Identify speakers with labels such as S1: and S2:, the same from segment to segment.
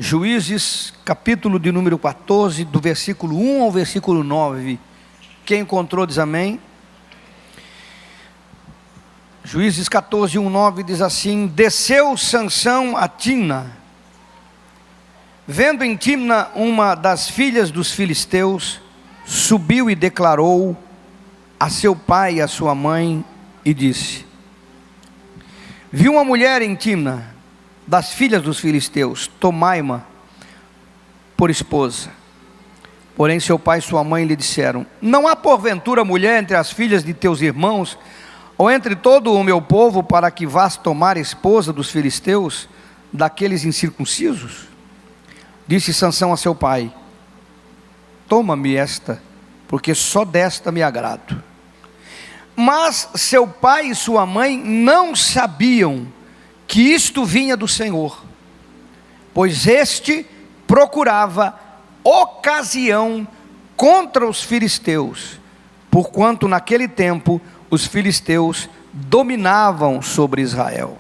S1: Juízes, capítulo de número 14, do versículo 1 ao versículo 9. Quem encontrou diz amém. Juízes 14, 1, 9 diz assim: desceu Sansão a Timna, vendo em Timna uma das filhas dos filisteus, subiu e declarou a seu pai e a sua mãe, e disse: vi uma mulher em Timna, das filhas dos filisteus, tomai-ma por esposa. Porém seu pai e sua mãe lhe disseram: não há porventura mulher entre as filhas de teus irmãos, ou entre todo o meu povo, para que vás tomar esposa dos filisteus, daqueles incircuncisos? Disse Sansão a seu pai: toma-me esta, porque só desta me agrado. Mas seu pai e sua mãe não sabiam que isto vinha do Senhor, pois este procurava ocasião contra os filisteus, porquanto naquele tempo os filisteus dominavam sobre Israel.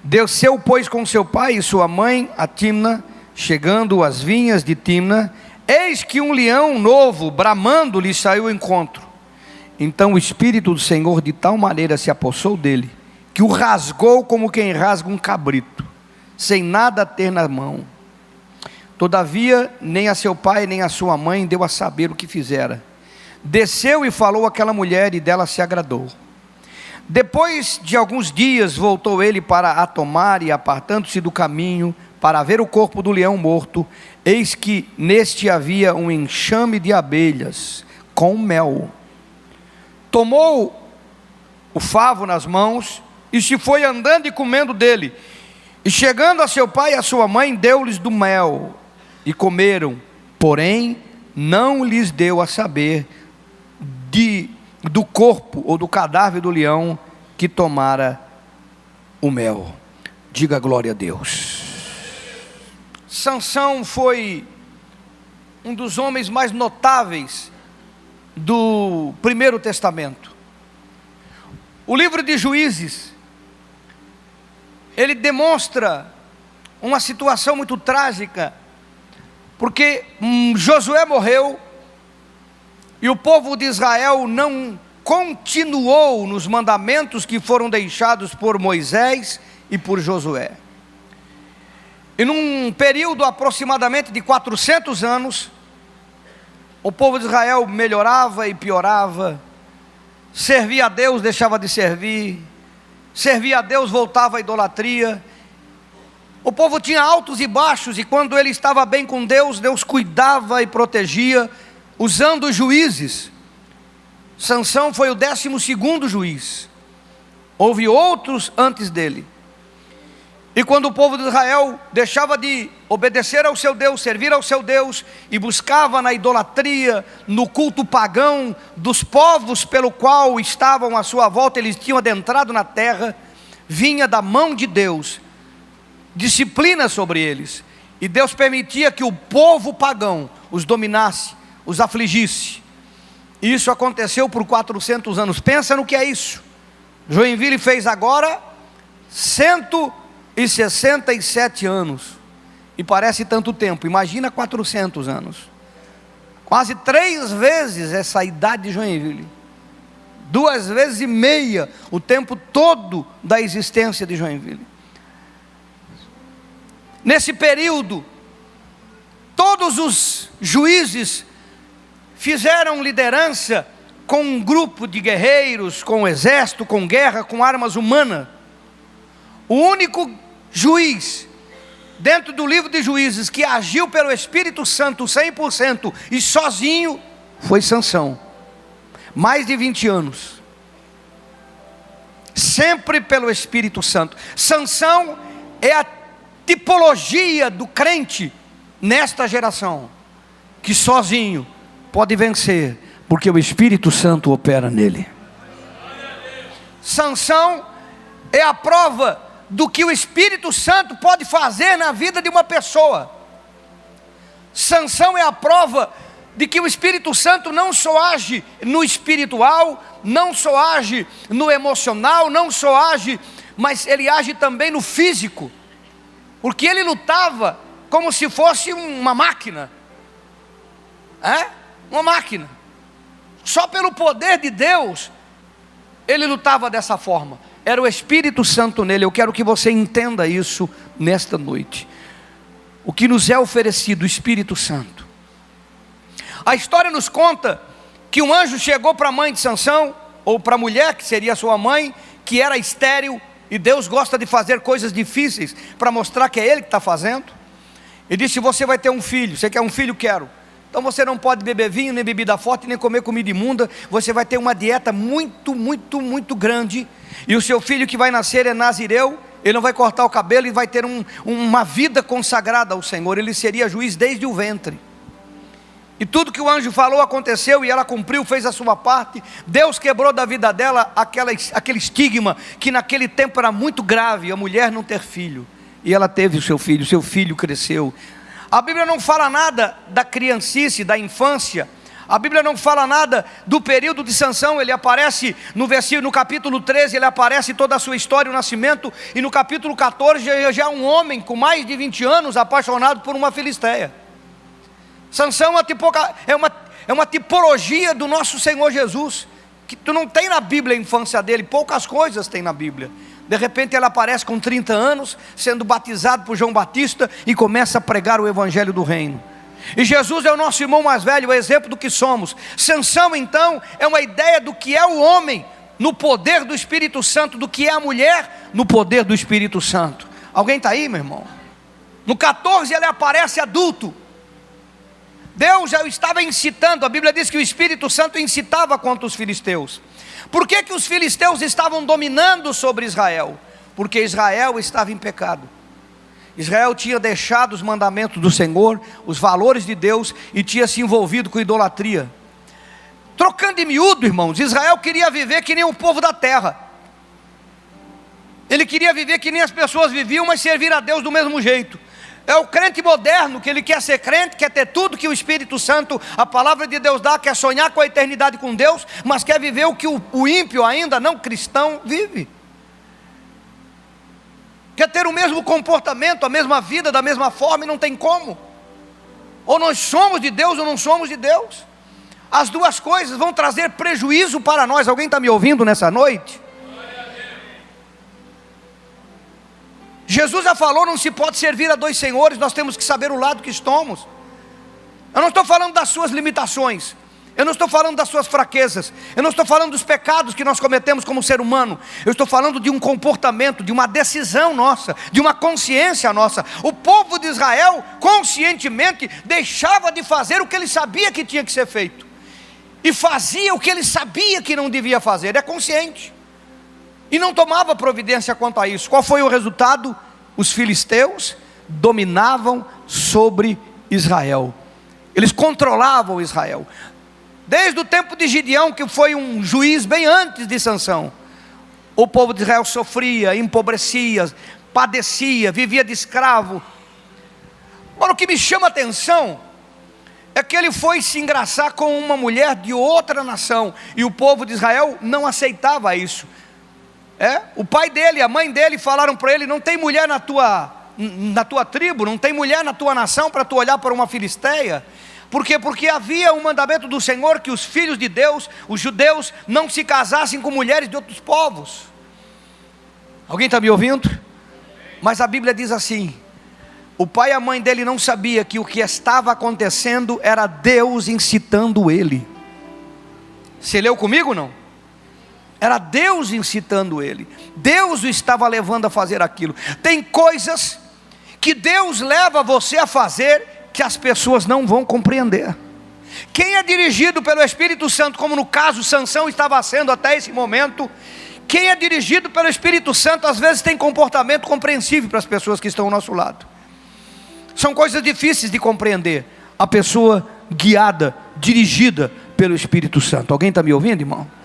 S1: Desceu, pois, com seu pai e sua mãe a Timna. Chegando às vinhas de Timna, eis que um leão novo, bramando, lhe saiu ao encontro. Então o Espírito do Senhor de tal maneira se apossou dele, que o rasgou como quem rasga um cabrito, sem nada ter na mão. Todavia nem a seu pai nem a sua mãe deu a saber o que fizera. Desceu e falou àquela mulher, e dela se agradou. Depois de alguns dias voltou ele para a tomar, e apartando-se do caminho para ver o corpo do leão morto, eis que neste havia um enxame de abelhas com mel. Tomou o favo nas mãos e se foi andando e comendo dele. E chegando a seu pai e a sua mãe, deu-lhes do mel e comeram. Porém não lhes deu a saber do corpo ou do cadáver do leão que tomara o mel. Diga glória a Deus. Sansão foi um dos homens mais notáveis do Primeiro Testamento. O livro de Juízes, ele demonstra uma situação muito trágica, porque Josué morreu, e o povo de Israel não continuou nos mandamentos que foram deixados por Moisés e por Josué. E num período aproximadamente de 400 anos, o povo de Israel melhorava e piorava, servia a Deus, deixava de servir, servia a Deus, voltava à idolatria. O povo tinha altos e baixos, e quando ele estava bem com Deus, Deus cuidava e protegia, usando os juízes. Sansão foi o 12º juiz, houve outros antes dele. E quando o povo de Israel deixava de obedecer ao seu Deus, servir ao seu Deus, e buscava na idolatria, no culto pagão dos povos pelo qual estavam à sua volta, eles tinham adentrado na terra, vinha da mão de Deus disciplina sobre eles, e Deus permitia que o povo pagão os dominasse, os afligisse. Isso aconteceu por 400 anos. Pensa no que é isso. Joinville fez agora 167 anos, e parece tanto tempo. Imagina 400 anos, quase 3 vezes essa idade de Joinville, 2 vezes e meia o tempo todo da existência de Joinville. Nesse período, todos os juízes fizeram liderança com um grupo de guerreiros, com um exército, com guerra, com armas humanas. O único juiz dentro do livro de Juízes que agiu pelo Espírito Santo 100% e sozinho foi Sansão. Mais de 20 anos, sempre pelo Espírito Santo. Sansão é a tipologia do crente nesta geração, que sozinho pode vencer, porque o Espírito Santo opera nele. Sansão é a prova do que o Espírito Santo pode fazer na vida de uma pessoa. Sansão é a prova de que o Espírito Santo não só age no espiritual, não só age no emocional, não só age, mas ele age também no físico, porque ele lutava como se fosse uma máquina. Uma máquina. Só pelo poder de Deus ele lutava dessa forma. Era o Espírito Santo nele. Eu quero que você entenda isso nesta noite. O que nos é oferecido, o Espírito Santo. A história nos conta que um anjo chegou para a mãe de Sansão, ou para a mulher que seria sua mãe, que era estéril, e Deus gosta de fazer coisas difíceis para mostrar que é Ele que está fazendo. E disse: você vai ter um filho. Você quer um filho? Quero. Então você não pode beber vinho, nem bebida forte, nem comer comida imunda. Você vai ter uma dieta muito grande. E o seu filho que vai nascer é nazireu. Ele não vai cortar o cabelo e vai ter uma vida consagrada ao Senhor. Ele seria juiz desde o ventre. E tudo que o anjo falou aconteceu, e ela cumpriu, fez a sua parte. Deus quebrou da vida dela aquele estigma que naquele tempo era muito grave, a mulher não ter filho. E ela teve o seu filho cresceu. A Bíblia não fala nada da criancice, da infância. A Bíblia não fala nada do período de Sansão. Ele aparece no capítulo 13, ele aparece toda a sua história, o nascimento. E no capítulo 14 já é um homem com mais de 20 anos, apaixonado por uma filisteia. Sansão é uma tipologia do nosso Senhor Jesus, que tu não tem na Bíblia a infância dele. Poucas coisas tem na Bíblia. De repente ele aparece com 30 anos, sendo batizado por João Batista, e começa a pregar o Evangelho do Reino. E Jesus é o nosso irmão mais velho, o exemplo do que somos. Sansão então é uma ideia do que é o homem no poder do Espírito Santo, do que é a mulher no poder do Espírito Santo. Alguém está aí, meu irmão? No 14 ele aparece adulto. Deus já o estava incitando. A Bíblia diz que o Espírito Santo incitava contra os filisteus. Por que os filisteus estavam dominando sobre Israel? Porque Israel estava em pecado. Israel tinha deixado os mandamentos do Senhor, os valores de Deus, e tinha se envolvido com idolatria. Trocando em miúdo, irmãos, Israel queria viver que nem o povo da terra. Ele queria viver que nem as pessoas viviam, mas servir a Deus do mesmo jeito. É o crente moderno, que ele quer ser crente, quer ter tudo que o Espírito Santo, a palavra de Deus dá, quer sonhar com a eternidade com Deus, mas quer viver o que o ímpio, ainda não cristão, vive. Quer ter o mesmo comportamento, a mesma vida, da mesma forma, e não tem como. Ou nós somos de Deus ou não somos de Deus. As duas coisas vão trazer prejuízo para nós. Alguém está me ouvindo nessa noite? Jesus já falou: não se pode servir a dois senhores. Nós temos que saber o lado que estamos. Eu não estou falando das suas limitações, eu não estou falando das suas fraquezas, eu não estou falando dos pecados que nós cometemos como ser humano. Eu estou falando de um comportamento, de uma decisão nossa, de uma consciência nossa. O povo de Israel conscientemente deixava de fazer o que ele sabia que tinha que ser feito, e fazia o que ele sabia que não devia fazer. É consciente, e não tomava providência quanto a isso. Qual foi o resultado? Os filisteus dominavam sobre Israel. Eles controlavam Israel. Desde o tempo de Gideão, que foi um juiz bem antes de Sansão, o povo de Israel sofria, empobrecia, padecia, vivia de escravo. Agora, o que me chama a atenção é que ele foi se engraçar com uma mulher de outra nação, e o povo de Israel não aceitava isso. O pai dele, a mãe dele falaram para ele: não tem mulher na tua tribo, não tem mulher na tua nação para tu olhar para uma filisteia. Por quê? Porque havia um mandamento do Senhor que os filhos de Deus, os judeus, não se casassem com mulheres de outros povos. Alguém está me ouvindo? Mas a Bíblia diz assim: o pai e a mãe dele não sabiam que o que estava acontecendo era Deus incitando ele. Você leu comigo ou não? Era Deus incitando ele. Deus o estava levando a fazer aquilo. Tem coisas que Deus leva você a fazer que as pessoas não vão compreender. Quem é dirigido pelo Espírito Santo, como no caso Sansão estava sendo até esse momento, quem é dirigido pelo Espírito Santo às vezes tem comportamento compreensível para as pessoas que estão ao nosso lado. São coisas difíceis de compreender. A pessoa guiada, dirigida pelo Espírito Santo. Alguém está me ouvindo, irmão?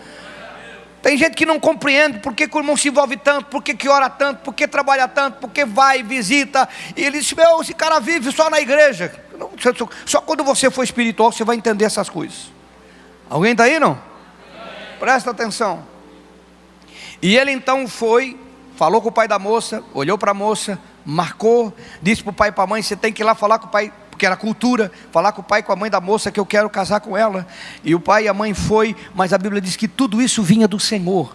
S1: Tem gente que não compreende por que o irmão se envolve tanto, por que ora tanto, por que trabalha tanto, por que vai, visita. E ele diz: esse cara vive só na igreja. Só quando você for espiritual você vai entender essas coisas. Alguém está aí, não? Presta atenção. E ele então falou com o pai da moça, olhou para a moça, marcou, disse para o pai e para a mãe: você tem que ir lá falar com o pai, porque era cultura, falar com o pai e com a mãe da moça que eu quero casar com ela. E o pai e a mãe foi, mas a Bíblia diz que tudo isso vinha do Senhor.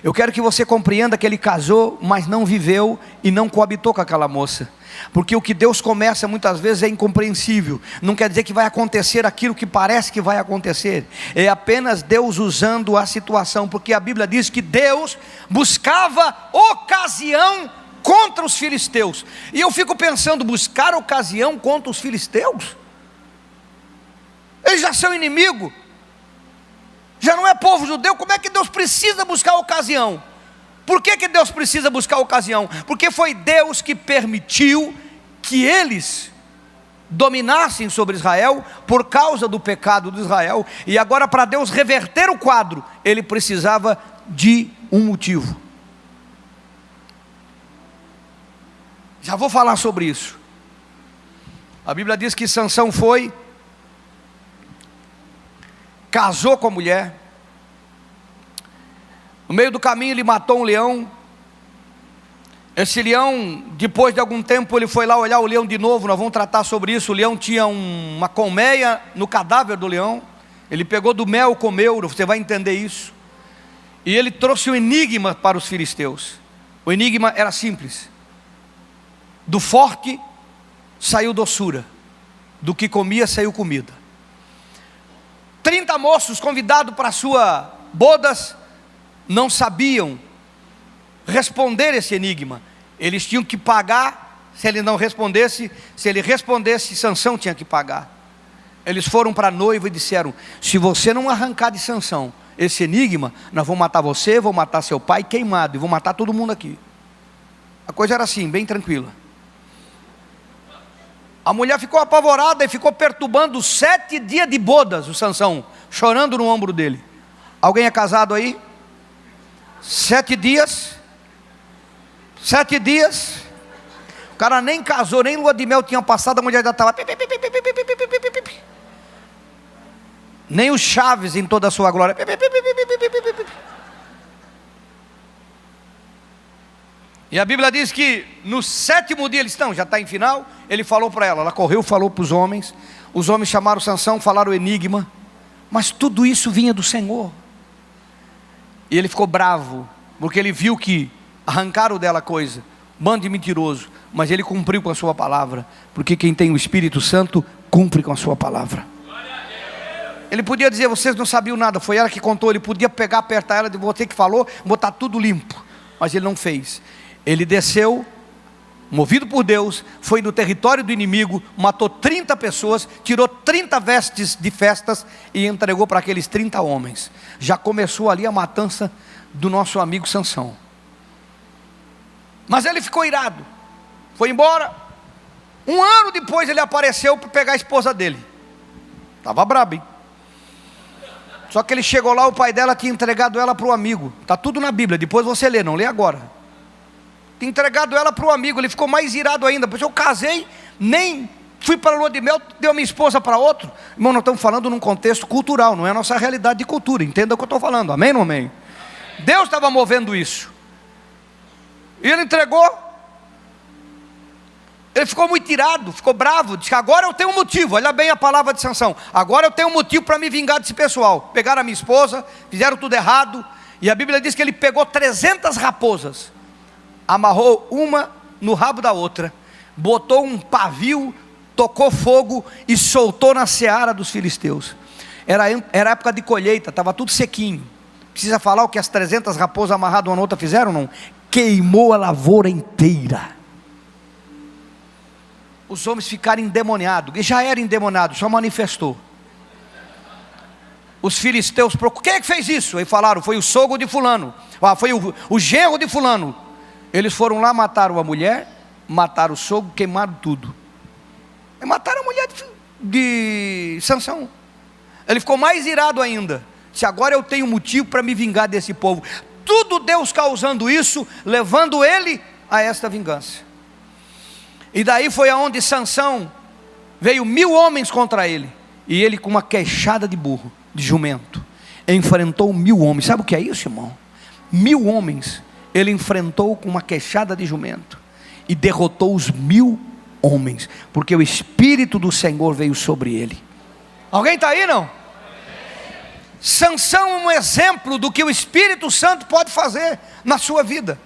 S1: Eu quero que você compreenda que ele casou, mas não viveu e não coabitou com aquela moça, porque o que Deus começa muitas vezes é incompreensível. Não quer dizer que vai acontecer aquilo que parece que vai acontecer, é apenas Deus usando a situação, porque a Bíblia diz que Deus buscava ocasião contra os filisteus. E eu fico pensando, buscar ocasião contra os filisteus? Eles já são inimigo, já não é povo judeu. Como é que Deus precisa buscar ocasião? Por que Deus precisa buscar ocasião? Porque foi Deus que permitiu que eles dominassem sobre Israel, por causa do pecado de Israel. E agora, para Deus reverter o quadro, ele precisava de um motivo. Já vou falar sobre isso. A Bíblia diz que Sansão foi, casou com a mulher. No meio do caminho ele matou um leão. Esse leão, depois de algum tempo, ele foi lá olhar o leão de novo. Nós vamos tratar sobre isso. O leão tinha uma colmeia no cadáver do leão. Ele pegou do mel, comeu. Você vai entender isso. E ele trouxe um enigma para os filisteus. O enigma era simples: do forte saiu doçura, do que comia saiu comida. 30 moços convidados para sua bodas não sabiam responder esse enigma. Eles tinham que pagar se ele não respondesse. Se ele respondesse, Sansão tinha que pagar. Eles foram para a noiva e disseram: se você não arrancar de Sansão esse enigma, nós vamos matar você, vou matar seu pai queimado, e vou matar todo mundo aqui. A coisa era assim, bem tranquila. A mulher ficou apavorada e ficou perturbando 7 dias de bodas o Sansão, chorando no ombro dele. Alguém é casado aí? 7 dias. 7 dias. O cara nem casou, nem lua de mel tinha passado, a mulher já estava. Nem o Chaves em toda a sua glória. E a Bíblia diz que no 7º dia, eles estão, já está em final. Ele falou para ela correu, falou para os homens. Os homens chamaram Sansão, falaram o enigma. Mas tudo isso vinha do Senhor. E ele ficou bravo, porque ele viu que arrancaram dela coisa. Bando de mentiroso. Mas ele cumpriu com a sua palavra, porque quem tem o Espírito Santo cumpre com a sua palavra. Ele podia dizer: vocês não sabiam nada, foi ela que contou. Ele podia pegar, apertar ela, de você que falou, botar tudo limpo. Mas ele não fez. Ele desceu, movido por Deus, foi no território do inimigo, matou 30 pessoas, tirou 30 vestes de festas e entregou para aqueles 30 homens. Já começou ali a matança do nosso amigo Sansão. Mas ele ficou irado, foi embora. 1 ano depois ele apareceu para pegar a esposa dele. Estava brabo, hein? Só que ele chegou lá, o pai dela tinha entregado ela para o amigo. Está tudo na Bíblia, depois você lê, não lê agora. Tinha entregado ela para o amigo. Ele ficou mais irado ainda, porque eu casei, nem fui para a lua de mel, deu minha esposa para outro. Irmão, nós estamos falando num contexto cultural, não é a nossa realidade de cultura. Entenda o que eu estou falando, amém ou não amém? Deus estava movendo isso. E ele entregou. Ele ficou muito irado, ficou bravo. Disse que agora eu tenho um motivo. Olha bem a palavra de Sansão: agora eu tenho um motivo para me vingar desse pessoal. Pegaram a minha esposa, fizeram tudo errado. E a Bíblia diz que ele pegou 300 raposas, amarrou uma no rabo da outra, botou um pavio, tocou fogo e soltou na seara dos filisteus. Era época de colheita, estava tudo sequinho. Precisa falar o que as 300 raposas amarradas uma na outra fizeram? Não. Queimou a lavoura inteira. Os homens ficaram endemoniados. E já era endemoniado, só manifestou. Os filisteus procuraram: quem é que fez isso? Aí falaram: foi o sogro de fulano, foi o genro de fulano. Eles foram lá, mataram a mulher, mataram o sogro, queimaram tudo. E mataram a mulher de Sansão. Ele ficou mais irado ainda. Se agora eu tenho motivo para me vingar desse povo. Tudo Deus causando isso, levando ele a esta vingança. E daí foi aonde Sansão, veio 1000 homens contra ele. E ele, com uma queixada de burro, de jumento, enfrentou 1000 homens. Sabe o que é isso, irmão? 1000 homens ele enfrentou com uma queixada de jumento. e derrotou os 1000 homens, porque o Espírito do Senhor veio sobre ele. Alguém está aí, não? Sansão é um exemplo do que o Espírito Santo pode fazer na sua vida.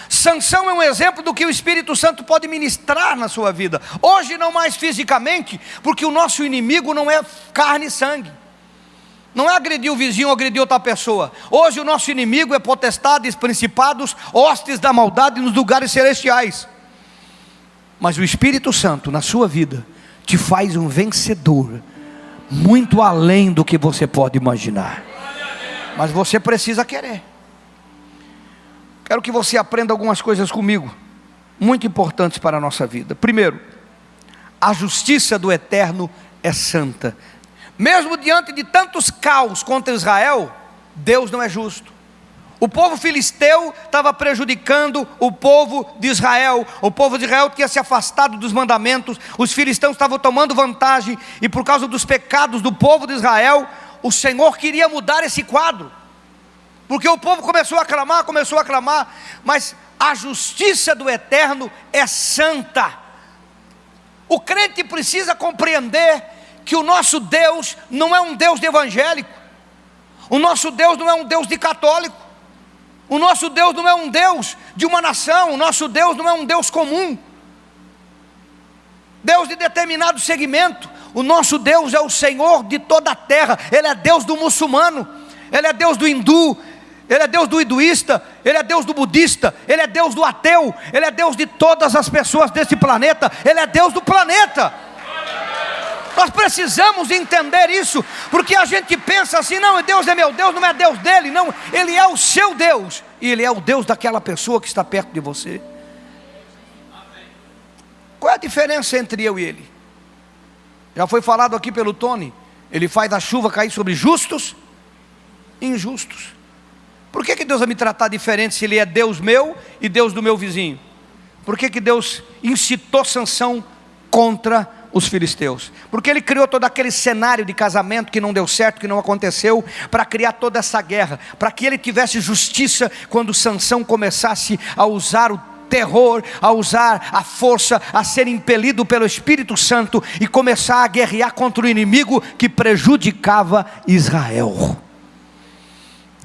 S1: Sansão é um exemplo do que o Espírito Santo pode ministrar na sua vida. Hoje não mais fisicamente, porque o nosso inimigo não é carne e sangue. Não é agredir o vizinho ou agredir outra pessoa. Hoje o nosso inimigo é potestades, principados, hostes da maldade nos lugares celestiais. Mas o Espírito Santo na sua vida te faz um vencedor, muito além do que você pode imaginar. Mas você precisa querer. Quero que você aprenda algumas coisas comigo, muito importantes para a nossa vida. Primeiro, a justiça do Eterno é santa. Mesmo diante de tantos caos contra Israel, Deus não é justo. O povo filisteu estava prejudicando o povo de Israel. O povo de Israel tinha se afastado dos mandamentos. Os filisteus estavam tomando vantagem. E por causa dos pecados do povo de Israel, o Senhor queria mudar esse quadro. Porque o povo começou a clamar, mas a justiça do Eterno é santa. O crente precisa compreender que o nosso Deus não é um Deus de evangélico. O nosso Deus não é um Deus de católico. O nosso Deus não é um Deus de uma nação. O nosso Deus não é um Deus comum, Deus de determinado segmento. O nosso Deus é o Senhor de toda a terra. Ele é Deus do muçulmano, Ele é Deus do hindu, Ele é Deus do hinduísta, Ele é Deus do budista, Ele é Deus do ateu, Ele é Deus de todas as pessoas desse planeta. Ele é Deus do planeta. Nós precisamos entender isso, porque a gente pensa assim: não, Deus é meu Deus, não é Deus dele. Não, Ele é o seu Deus, e Ele é o Deus daquela pessoa que está perto de você. Qual é a diferença entre eu e Ele? Já foi falado aqui pelo Tony. Ele faz a chuva cair sobre justos e injustos. Por que Deus vai me tratar diferente se Ele é Deus meu e Deus do meu vizinho? Por que Deus incitou Sansão contra os filisteus? Porque Ele criou todo aquele cenário de casamento que não deu certo, que não aconteceu, para criar toda essa guerra, para que Ele tivesse justiça quando Sansão começasse a usar o terror, a usar a força, a ser impelido pelo Espírito Santo e começar a guerrear contra o inimigo que prejudicava Israel.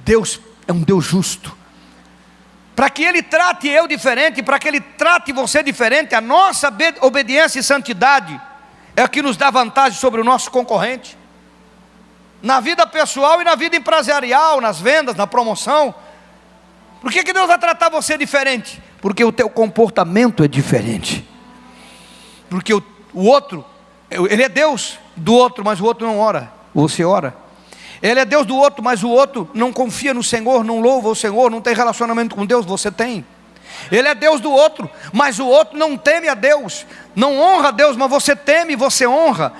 S1: Deus é um Deus justo. Para que Ele trate eu diferente, para que Ele trate você diferente, a nossa obediência e santidade é o que nos dá vantagem sobre o nosso concorrente, na vida pessoal e na vida empresarial, nas vendas, na promoção. Por que Deus vai tratar você diferente? Porque o teu comportamento é diferente. Porque o outro, Ele é Deus do outro, mas o outro não ora, você ora. Ele é Deus do outro, mas o outro não confia no Senhor, não louva o Senhor, não tem relacionamento com Deus, você tem. Ele é Deus do outro, mas o outro não teme a Deus, não honra a Deus, mas você teme e você honra.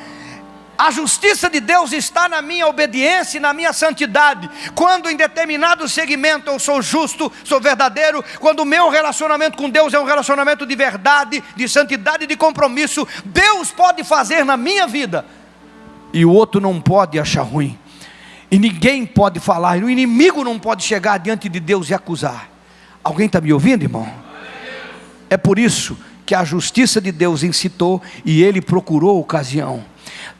S1: A justiça de Deus está na minha obediência e na minha santidade. Quando em determinado segmento eu sou justo, sou verdadeiro, quando o meu relacionamento com Deus é um relacionamento de verdade, de santidade e de compromisso, Deus pode fazer na minha vida e o outro não pode achar ruim. E ninguém pode falar, e o inimigo não pode chegar diante de Deus e acusar. Alguém está me ouvindo, irmão? É por isso que a justiça de Deus incitou e Ele procurou ocasião.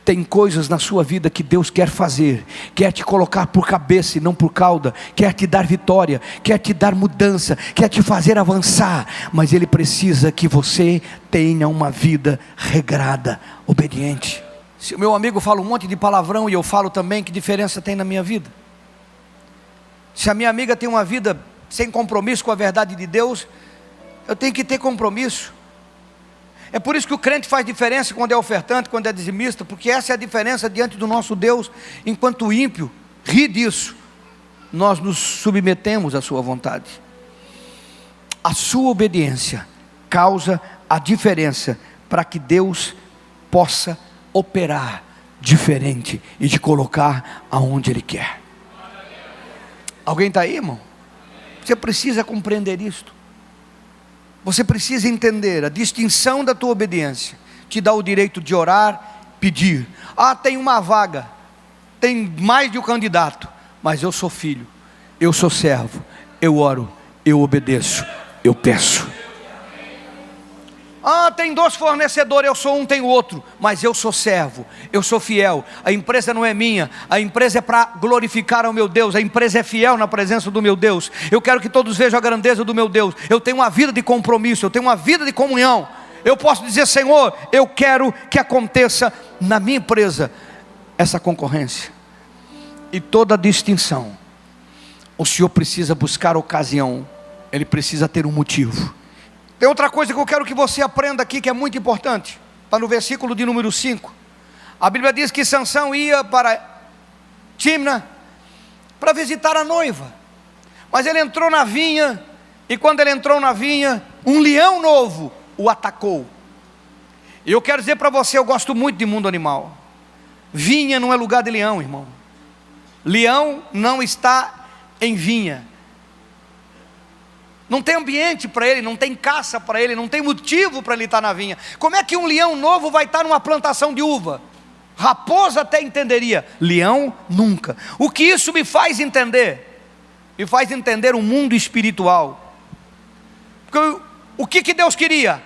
S1: Tem coisas na sua vida que Deus quer fazer, quer te colocar por cabeça e não por cauda, quer te dar vitória, quer te dar mudança, quer te fazer avançar, mas Ele precisa que você tenha uma vida regrada, obediente. Se o meu amigo fala um monte de palavrão e eu falo também, que diferença tem na minha vida? Se a minha amiga tem uma vida sem compromisso com a verdade de Deus, eu tenho que ter compromisso. É por isso que o crente faz diferença quando é ofertante, quando é dizimista, porque essa é a diferença diante do nosso Deus. Enquanto o ímpio ri disso, nós nos submetemos à sua vontade. A sua obediência causa a diferença para que Deus possa operar diferente e te colocar aonde Ele quer. Alguém está aí, irmão? Você precisa compreender isto. Você precisa entender a distinção da tua obediência. Te dá o direito de orar, pedir. Ah, tem uma vaga, tem mais de um candidato, mas eu sou filho, eu sou servo, eu oro, eu obedeço, eu peço. Ah, tem 2 fornecedores, eu sou um, tem o outro. Mas eu sou servo, eu sou fiel. A empresa não é minha, a empresa é para glorificar ao meu Deus. A empresa é fiel na presença do meu Deus. Eu quero que todos vejam a grandeza do meu Deus. Eu tenho uma vida de compromisso, eu tenho uma vida de comunhão. Eu posso dizer: Senhor, eu quero que aconteça na minha empresa essa concorrência. E toda distinção, o Senhor precisa buscar ocasião, Ele precisa ter um motivo. Tem outra coisa que eu quero que você aprenda aqui, que é muito importante. Está no versículo de número 5. A Bíblia diz que Sansão ia para Tímna para visitar a noiva. Mas ele entrou na vinha, e quando ele entrou na vinha, um leão novo o atacou. E eu quero dizer para você, eu gosto muito de mundo animal. Vinha não é lugar de leão, irmão. Leão não está em vinha. Não tem ambiente para ele, não tem caça para ele, não tem motivo para ele estar na vinha. Como é que um leão novo vai estar numa plantação de uva? Raposa até entenderia, leão nunca. O que isso me faz entender? Me faz entender o mundo espiritual. Porque o que Deus queria?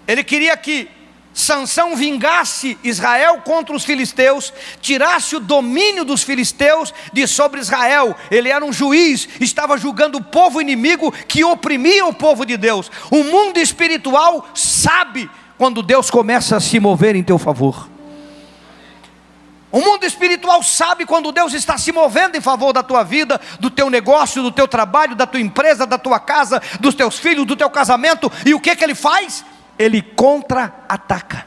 S1: Ele queria que Sansão vingasse Israel contra os filisteus, tirasse o domínio dos filisteus de sobre Israel. Ele era um juiz, estava julgando o povo inimigo que oprimia o povo de Deus. O mundo espiritual sabe quando Deus começa a se mover em teu favor. O mundo espiritual sabe quando Deus está se movendo em favor da tua vida, do teu negócio, do teu trabalho, da tua empresa, da tua casa, dos teus filhos, do teu casamento. E o que ele faz? Ele contra-ataca.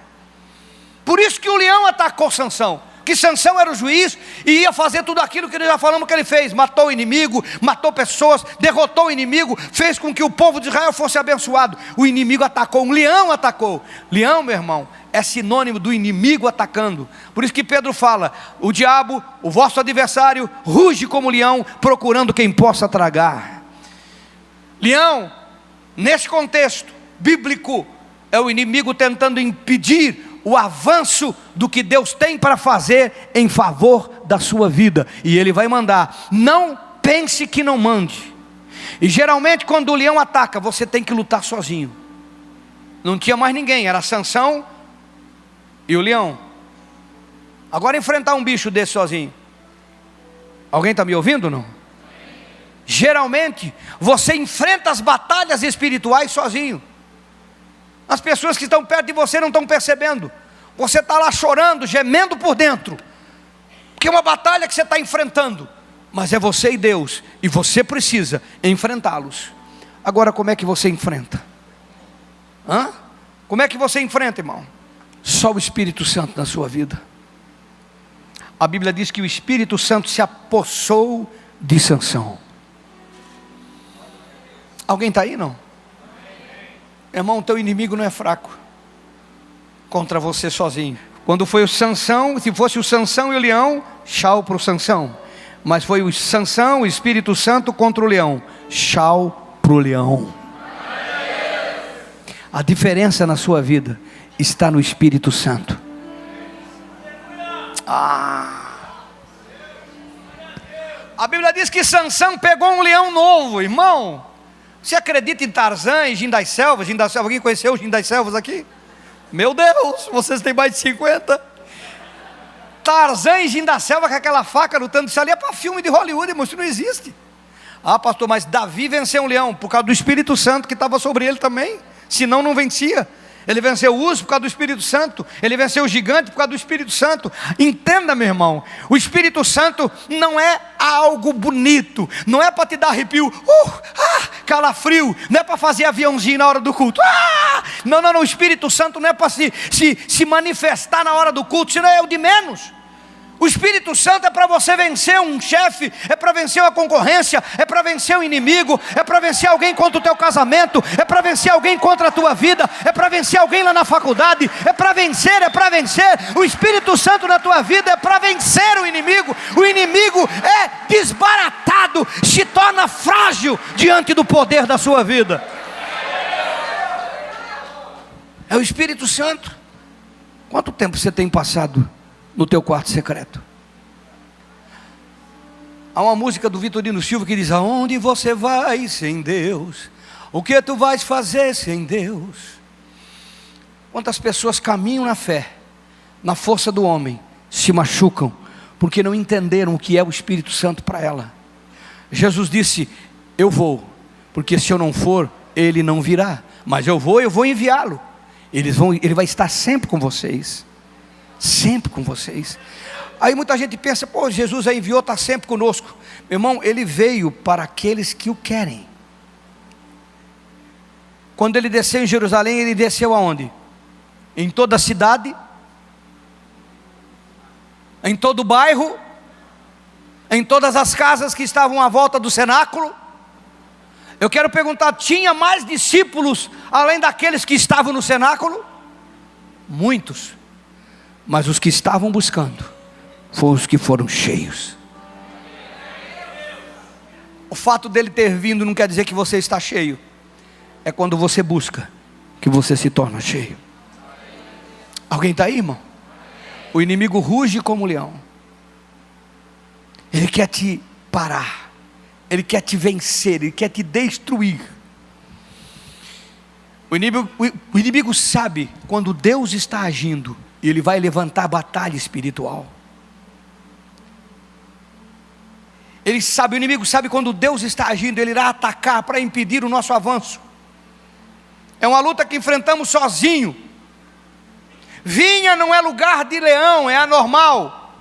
S1: Por isso que o leão atacou Sansão. Que Sansão era o juiz e ia fazer tudo aquilo que nós já falamos que ele fez. Matou o inimigo, matou pessoas, derrotou o inimigo, fez com que o povo de Israel fosse abençoado. O inimigo atacou, um leão atacou. Leão, meu irmão, é sinônimo do inimigo atacando. Por isso que Pedro fala: o diabo, o vosso adversário, ruge como leão, procurando quem possa tragar. Leão, nesse contexto bíblico, é o inimigo tentando impedir o avanço do que Deus tem para fazer em favor da sua vida. E ele vai mandar. Não pense que não mande. E geralmente quando o leão ataca, você tem que lutar sozinho. Não tinha mais ninguém, era Sansão e o leão. Agora enfrentar um bicho desse sozinho. Alguém está me ouvindo ou não? Geralmente você enfrenta as batalhas espirituais sozinho. As pessoas que estão perto de você não estão percebendo. Você está lá chorando, gemendo por dentro, porque é uma batalha que você está enfrentando. Mas é você e Deus, e você precisa enfrentá-los. Agora, como é que você enfrenta? Como é que você enfrenta, irmão? Só o Espírito Santo na sua vida. A Bíblia diz que o Espírito Santo se apossou de Sansão. Alguém está aí, não? Irmão, teu inimigo não é fraco contra você sozinho. Quando foi o Sansão, se fosse o Sansão e o leão, tchau para o Sansão. Mas foi o Sansão, o Espírito Santo contra o leão, tchau para o leão. A diferença na sua vida está no Espírito Santo. A Bíblia diz que Sansão pegou um leão novo, irmão. Você acredita em Tarzan e Gin das Selvas? Alguém conheceu o Gin das Selvas aqui? Meu Deus, vocês têm mais de 50. Tarzan e Gin da Selva com aquela faca lutando. Isso ali é para filme de Hollywood, irmão, isso não existe. Ah, pastor, mas Davi venceu um leão por causa do Espírito Santo que estava sobre ele também. Senão não vencia. Ele venceu o urso por causa do Espírito Santo. Ele venceu o gigante por causa do Espírito Santo. Entenda, meu irmão, o Espírito Santo não é algo bonito. Não é para te dar arrepio, calafrio. Não é para fazer aviãozinho na hora do culto. Não, o Espírito Santo não é para se manifestar na hora do culto. Senão é o de menos. O Espírito Santo é para você vencer um chefe, é para vencer uma concorrência, é para vencer um inimigo, é para vencer alguém contra o teu casamento, é para vencer alguém contra a tua vida, é para vencer alguém lá na faculdade, é para vencer. O Espírito Santo na tua vida é para vencer o inimigo. O inimigo é desbaratado, se torna frágil diante do poder da sua vida. É o Espírito Santo. Quanto tempo você tem passado no teu quarto secreto? Há uma música do Vitorino Silva que diz: aonde você vai sem Deus? O que tu vais fazer sem Deus? Quantas pessoas caminham na fé, na força do homem, se machucam, porque não entenderam o que é o Espírito Santo para ela. Jesus disse: eu vou, porque se eu não for, ele não virá, mas eu vou enviá-lo. Ele vai estar sempre com vocês, sempre com vocês. Aí muita gente pensa: pô, Jesus já enviou, está sempre conosco. Meu irmão, ele veio para aqueles que o querem. Quando ele desceu em Jerusalém, ele desceu aonde? Em toda a cidade, em todo o bairro, em todas as casas que estavam à volta do cenáculo. Eu quero perguntar: tinha mais discípulos além daqueles que estavam no cenáculo? Muitos, mas os que estavam buscando foram os que foram cheios. O fato dele ter vindo não quer dizer que você está cheio. É quando você busca que você se torna cheio. Alguém está aí, irmão? O inimigo ruge como um leão. Ele quer te parar, ele quer te vencer, ele quer te destruir. O inimigo sabe quando Deus está agindo, e ele vai levantar a batalha espiritual. O inimigo sabe quando Deus está agindo, ele irá atacar para impedir o nosso avanço. É uma luta que enfrentamos sozinho. Vinha não é lugar de leão, é anormal.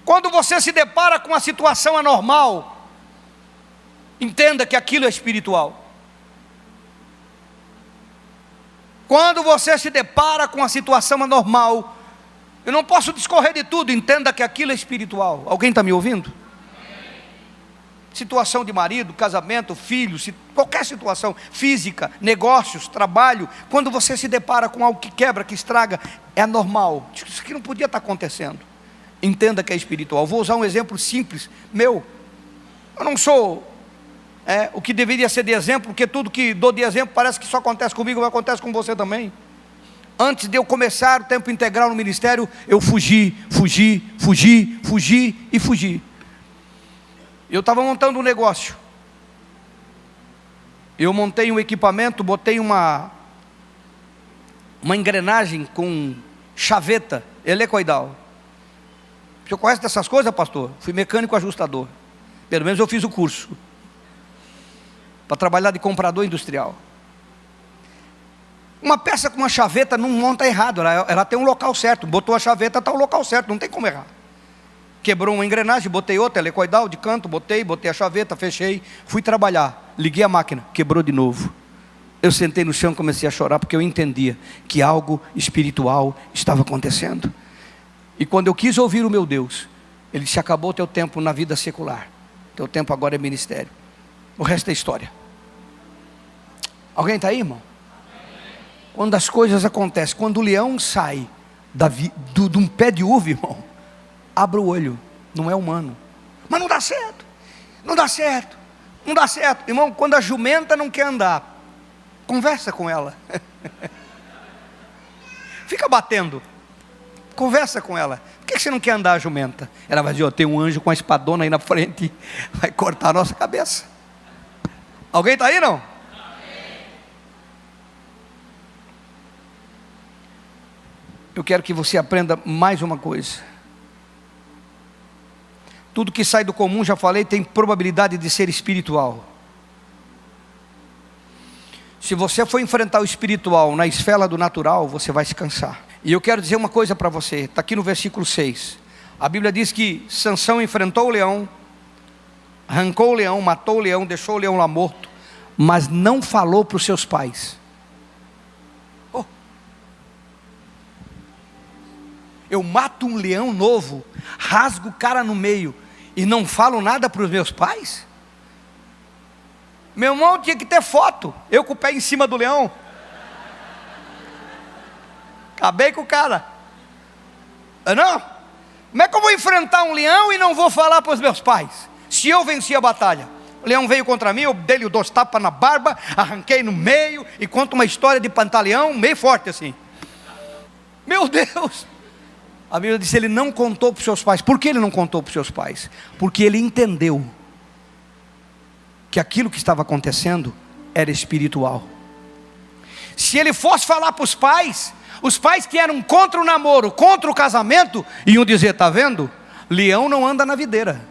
S1: Quando você se depara com uma situação anormal, entenda que aquilo é espiritual. Quando você se depara com uma situação anormal, eu não posso discorrer de tudo, entenda que aquilo é espiritual. Alguém está me ouvindo? Situação de marido, casamento, filhos, qualquer situação, física, negócios, trabalho. Quando você se depara com algo que quebra, que estraga, é anormal. Isso aqui não podia estar acontecendo. Entenda que é espiritual. Vou usar um exemplo simples, meu. Eu não sou o que deveria ser de exemplo, porque tudo que dou de exemplo parece que só acontece comigo, mas acontece com você também. Antes de eu começar o tempo integral no ministério, eu fugi. Eu estava montando um negócio. Eu montei um equipamento, botei uma engrenagem com chaveta helicoidal. O senhor conhece dessas coisas, pastor? Fui mecânico ajustador. Pelo menos eu fiz o curso para trabalhar de comprador industrial. Uma peça com uma chaveta não monta errado, ela tem um local certo. Botou a chaveta, está o local certo, não tem como errar. Quebrou uma engrenagem, botei outra helicoidal de canto, botei a chaveta, fechei, fui trabalhar, liguei a máquina, quebrou de novo. Eu sentei no chão e comecei a chorar, porque eu entendia que algo espiritual estava acontecendo. E quando eu quis ouvir o meu Deus, ele disse: acabou o teu tempo na vida secular, teu tempo agora é ministério. O resto é história. Alguém está aí, irmão? Quando as coisas acontecem, quando o leão sai de um pé de uva, irmão, abra o olho, não é humano. Mas não dá certo, não dá certo, não dá certo. Irmão, quando a jumenta não quer andar, conversa com ela. Fica batendo, conversa com ela. Por que você não quer andar, a jumenta? Ela vai dizer: tem um anjo com a espadona aí na frente, vai cortar a nossa cabeça. Alguém está aí, não? Eu quero que você aprenda mais uma coisa. Tudo que sai do comum, já falei, tem probabilidade de ser espiritual. Se você for enfrentar o espiritual na esfera do natural, você vai se cansar. E eu quero dizer uma coisa para você, está aqui no versículo 6. A Bíblia diz que Sansão enfrentou o leão, arrancou o leão, matou o leão, deixou o leão lá morto, mas não falou para os seus pais. Eu mato um leão novo, rasgo o cara no meio e não falo nada para os meus pais? Meu irmão, tinha que ter foto, eu com o pé em cima do leão. Acabei com o cara. Não? Como é que eu vou enfrentar um leão e não vou falar para os meus pais? Se eu venci a batalha, o leão veio contra mim, eu dei-lhe 2 tapas na barba, arranquei no meio e conto uma história de pantaleão meio forte assim. Meu Deus! A Bíblia diz: ele não contou para os seus pais. Por que ele não contou para os seus pais? Porque ele entendeu que aquilo que estava acontecendo era espiritual. Se ele fosse falar para os pais que eram contra o namoro, contra o casamento, iam dizer: está vendo? Leão não anda na videira,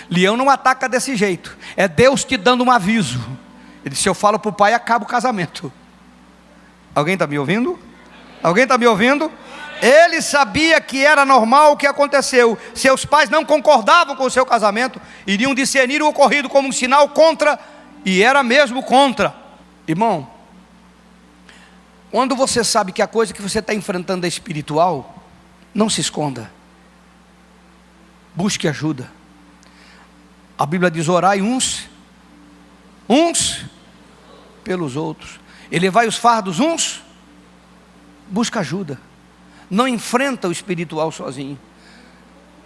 S1: leão não ataca desse jeito, é Deus te dando um aviso. Ele disse: se eu falo para o pai, acaba o casamento. Alguém está me ouvindo? Alguém está me ouvindo? Ele sabia que era normal o que aconteceu. Seus pais não concordavam com o seu casamento, iriam discernir o ocorrido como um sinal contra, e era mesmo contra. Irmão, quando você sabe que a coisa que você está enfrentando é espiritual, não se esconda, busque ajuda. A Bíblia diz: orai uns pelos outros, elevai os fardos uns, busca ajuda. Não enfrenta o espiritual sozinho.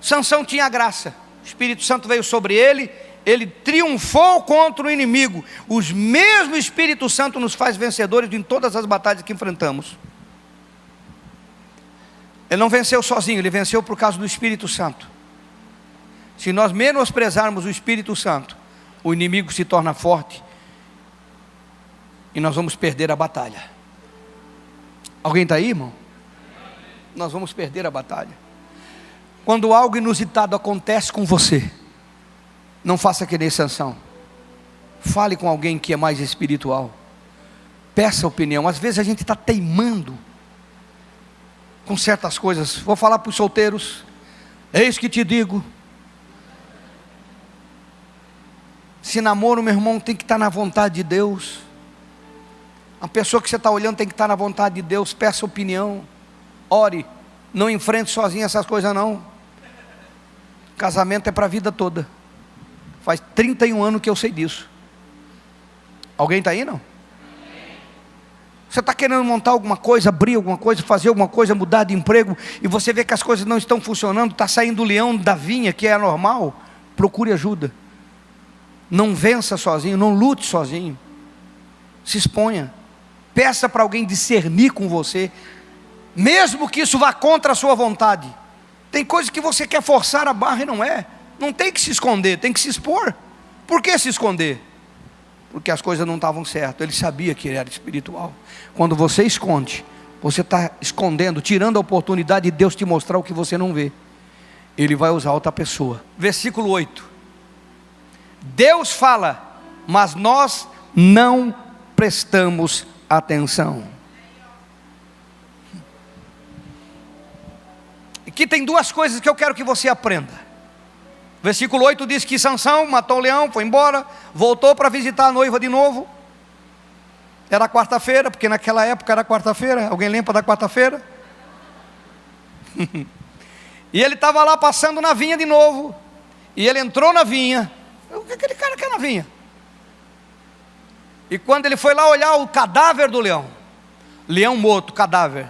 S1: Sansão tinha graça, o Espírito Santo veio sobre ele, ele triunfou contra o inimigo. Os mesmos Espírito Santo nos faz vencedores em todas as batalhas que enfrentamos. Ele não venceu sozinho, ele venceu por causa do Espírito Santo. Se nós menosprezarmos o Espírito Santo, o inimigo se torna forte e nós vamos perder a batalha. Alguém está aí, irmão? Nós vamos perder a batalha. Quando algo inusitado acontece com você, não faça que nem Sansão. Fale com alguém que é mais espiritual, peça opinião. Às vezes a gente está teimando com certas coisas. Vou falar para os solteiros: eis que te digo, se namoro, meu irmão, tem que estar na vontade de Deus. A pessoa que você está olhando tem que estar na vontade de Deus. Peça opinião, ore, não enfrente sozinho essas coisas não. Casamento é para a vida toda. Faz 31 anos que eu sei disso. Alguém está aí, não? Você está querendo montar alguma coisa, abrir alguma coisa, fazer alguma coisa, mudar de emprego, e você vê que as coisas não estão funcionando, está saindo o leão da vinha, que é anormal. Procure ajuda. Não vença sozinho, não lute sozinho. Se exponha. Peça para alguém discernir com você, mesmo que isso vá contra a sua vontade. Tem coisas que você quer forçar a barra e não é. Não tem que se esconder, tem que se expor. Por que se esconder? Porque as coisas não estavam certas. Ele sabia que ele era espiritual. Quando você esconde, você está escondendo, tirando a oportunidade de Deus te mostrar o que você não vê. Ele vai usar outra pessoa. Versículo 8. Deus fala, mas nós não prestamos atenção. Aqui tem duas coisas que eu quero que você aprenda. Versículo 8 diz que Sansão matou o leão, foi embora, voltou para visitar a noiva de novo. Era quarta-feira, porque naquela época era quarta-feira. Alguém lembra da quarta-feira? E ele estava lá passando na vinha de novo. E ele entrou na vinha. O que aquele cara quer na vinha? E quando ele foi lá olhar o cadáver do leão, leão morto, cadáver.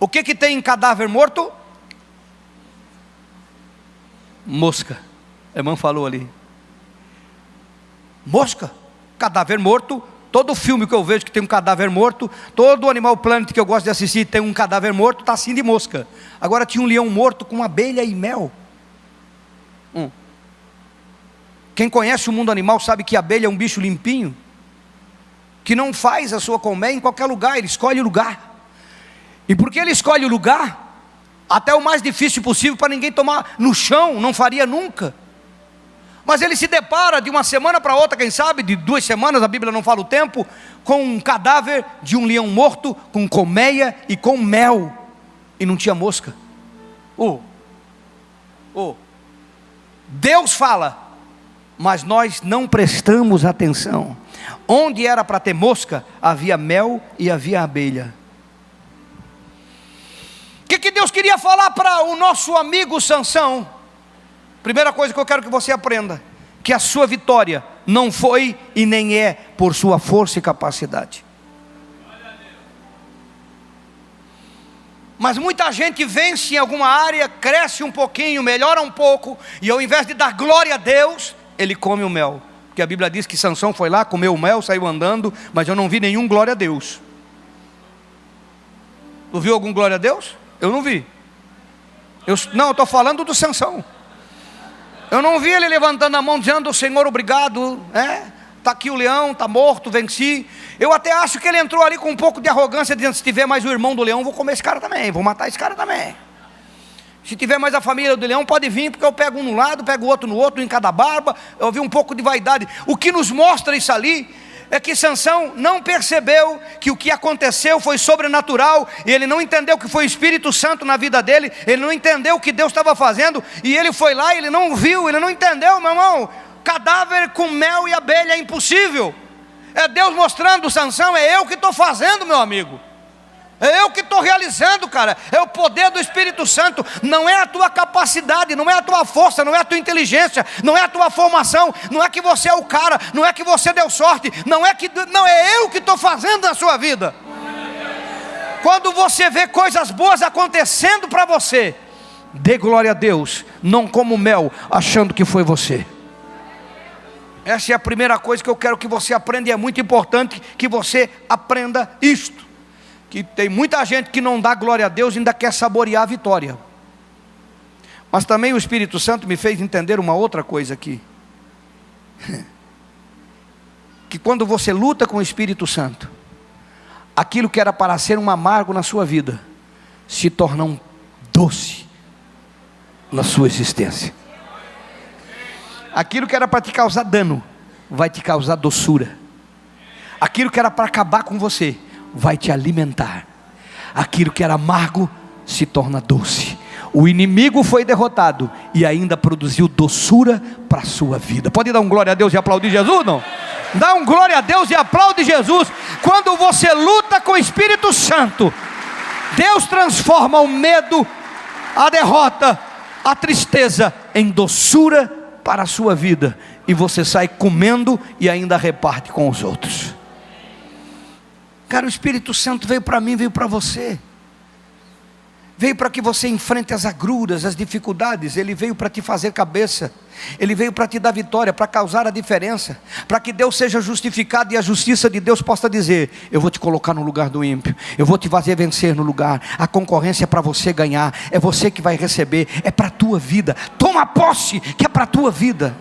S1: O que tem em cadáver morto? Mosca. A irmã falou ali. Mosca, cadáver morto. Todo filme que eu vejo que tem um cadáver morto, todo Animal Planet que eu gosto de assistir tem um cadáver morto, está assim de mosca. Agora tinha um leão morto com abelha e mel. Quem conhece o mundo animal sabe que a abelha é um bicho limpinho, que não faz a sua colmeia em qualquer lugar, ele escolhe o lugar. E porque ele escolhe o lugar, até o mais difícil possível para ninguém tomar no chão, não faria nunca. Mas ele se depara de uma semana para outra, quem sabe, de 2 semanas, a Bíblia não fala o tempo, com um cadáver de um leão morto, com colmeia e com mel, e não tinha mosca. Deus fala, mas nós não prestamos atenção. Onde era para ter mosca, havia mel e havia abelha. O que Deus queria falar para o nosso amigo Sansão? Primeira coisa que eu quero que você aprenda, que a sua vitória não foi e nem é por sua força e capacidade. Mas muita gente vence em alguma área, cresce um pouquinho, melhora um pouco, e ao invés de dar glória a Deus, ele come o mel. Porque a Bíblia diz que Sansão foi lá, comeu o mel, saiu andando, mas eu não vi nenhum glória a Deus. Tu viu algum glória a Deus? Eu não vi. Eu estou falando do Sansão. Eu não vi ele levantando a mão dizendo: Senhor, obrigado, está aqui o leão, está morto, venci. Eu até acho que ele entrou ali com um pouco de arrogância, dizendo: se tiver mais o irmão do leão, vou comer esse cara também, vou matar esse cara também. Se tiver mais a família do leão, pode vir, porque eu pego um no lado, pego o outro no outro, um em cada barba. Eu vi um pouco de vaidade. O que nos mostra isso ali é que Sansão não percebeu que o que aconteceu foi sobrenatural, e ele não entendeu que foi o Espírito Santo na vida dele, ele não entendeu o que Deus estava fazendo, e ele foi lá e ele não viu, ele não entendeu, meu irmão. Cadáver com mel e abelha é impossível. É Deus mostrando: Sansão, é eu que estou fazendo, meu amigo. É eu que estou realizando, cara. É o poder do Espírito Santo. Não é a tua capacidade, não é a tua força, não é a tua inteligência, não é a tua formação, não é que você é o cara, não é que você deu sorte, não é eu que estou fazendo na sua vida. Quando você vê coisas boas acontecendo para você, dê glória a Deus, não como mel, achando que foi você. Essa é a primeira coisa que eu quero que você aprenda, e é muito importante que você aprenda isto. Que tem muita gente que não dá glória a Deus e ainda quer saborear a vitória. Mas também o Espírito Santo me fez entender uma outra coisa aqui. Que quando você luta com o Espírito Santo, aquilo que era para ser um amargo na sua vida, se torna um doce na sua existência. Aquilo que era para te causar dano, vai te causar doçura. Aquilo que era para acabar com você, vai te alimentar. Aquilo que era amargo se torna doce. O inimigo foi derrotado e ainda produziu doçura para a sua vida. Pode dar um glória a Deus e aplaudir Jesus, não? Dá um glória a Deus e aplaude Jesus. Quando você luta com o Espírito Santo, Deus transforma o medo, a derrota, a tristeza em doçura para a sua vida, e você sai comendo e ainda reparte com os outros. Cara, o Espírito Santo veio para mim, veio para você. Veio para que você enfrente as agruras, as dificuldades. Ele veio para te fazer cabeça. Ele veio para te dar vitória, para causar a diferença, para que Deus seja justificado e a justiça de Deus possa dizer: eu vou te colocar no lugar do ímpio, eu vou te fazer vencer no lugar. A concorrência é para você ganhar, é você que vai receber, é para a tua vida. Toma posse que é para a tua vida.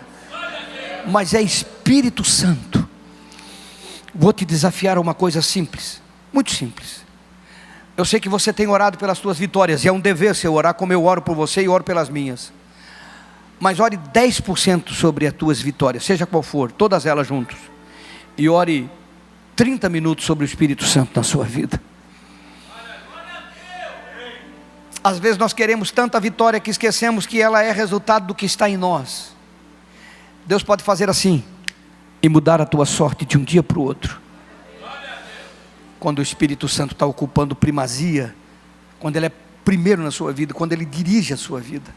S1: Mas é Espírito Santo. Vou te desafiar a uma coisa simples, muito simples. Eu sei que você tem orado pelas tuas vitórias, e é um dever seu orar como eu oro por você e oro pelas minhas. Mas ore 10% sobre as tuas vitórias, seja qual for, todas elas juntas. E ore 30 minutos sobre o Espírito Santo na sua vida. Às vezes nós queremos tanta vitória que esquecemos que ela é resultado do que está em nós. Deus pode fazer assim e mudar a tua sorte de um dia para o outro. Quando o Espírito Santo está ocupando primazia, quando ele é primeiro na sua vida, quando ele dirige a sua vida.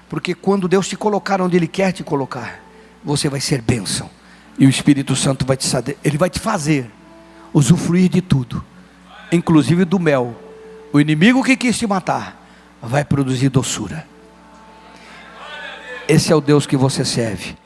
S1: Porque quando Deus te colocar onde ele quer te colocar, você vai ser bênção, e o Espírito Santo vai ele vai te fazer usufruir de tudo, inclusive do mel. O inimigo que quis te matar vai produzir doçura. Esse é o Deus que você serve.